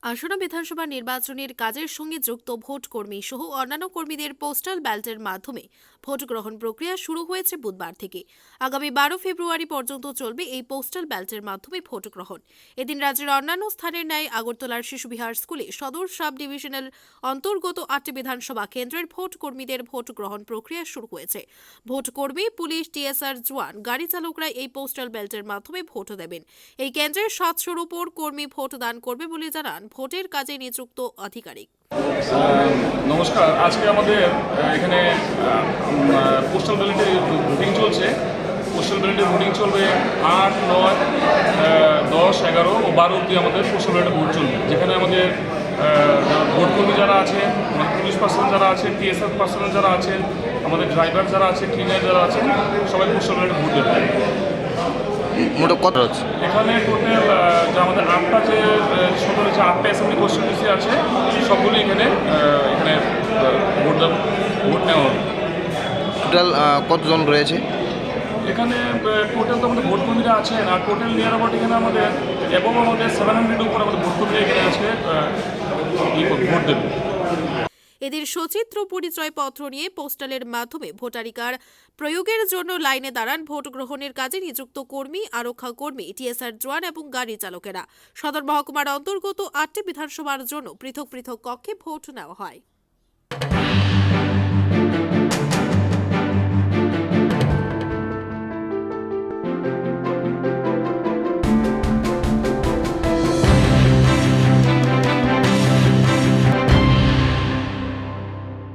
আসন্ন বিধানসভা নির্বাচনের কাজের সঙ্গে যুক্ত ভোট কর্মী সহ অন্যান্য কর্মীদের পোস্টাল ব্যালটের মাধ্যমে ভোট গ্রহণ প্রক্রিয়া শুরু হয়েছে বুধবার থেকে। আগামী 12 ফেব্রুয়ারি পর্যন্ত চলবে এই পোস্টাল ব্যালটের মাধ্যমে ভোট গ্রহণ। এদিন রাজ্যের অন্যান্য স্থানের ন্যায় আগরতলার শিশুবিহার স্কুলে সদর সাব ডিভিশনের অন্তর্গত 8টি বিধানসভা কেন্দ্রের ভোট কর্মীদের ভোট গ্রহণ প্রক্রিয়া শুরু হয়েছে। ভোট কর্মী, পুলিশ, টিএসআর জওয়ান, গাড়ি চালকরা এই পোস্টাল ব্যালটের মাধ্যমে ভোট দেবেন। এই কেন্দ্রের 700-র উপর কর্মী ভোট দান করবে বলে জানান ভোটের কাজে নিযুক্ত আধিকারিক। নমস্কার, আজকে আমাদের এখানে পোস্টাল ব্যালটের ভোটিং চলছে। পোস্টাল ব্যালটের ভোটিং চলবে 8, 9, 10, 11 ও 12 অবধি আমাদের পোস্টাল ব্যালটে ভোট চলবে, যেখানে আমাদের ভোটকর্মী যারা আছেন, আমাদের পুলিশ পার্সোনাল যারা আছেন, টিএসআর পার্সোনাল যারা আছেন, আমাদের ড্রাইভার যারা আছেন, ক্লিনার যারা আছেন, সবাই পোস্টাল ব্যালটে ভোট দেবেন। মোট কত হচ্ছে এখানে টোটাল যে আমাদের 8টা যে সদরে যে 8টা অ্যাসেম্বলি কনস্টিটিউয়েন্সি আছে, সবগুলি এখানে ভোট নেওয়া হবে। টোটাল কতজন রয়েছে এখানে? টোটাল তো আমাদের ভোটকর্মীরা আছেন, আর টোটাল নিয়ার অ্যাবাউট এখানে আমাদের এবং আমাদের 700 উপর আমাদের ভোটকর্মীরা এখানে আছে ভোট দেবে। এদের সচিত্র পরিচয়পত্র নিয়ে পোস্টালের মাধ্যমে ভোটাধিকার প্রয়োগের জন্য লাইনে দাঁড়ান ভোট গ্রহণের কাজে নিযুক্ত কর্মী, আরক্ষা কর্মী, টিএসআর জওয়ান এবং গাড়ি চালকেরা। সদর মহকুমার অন্তর্গত 8টি বিধানসভার জন্য পৃথক পৃথক কক্ষে ভোট নেওয়া হয়।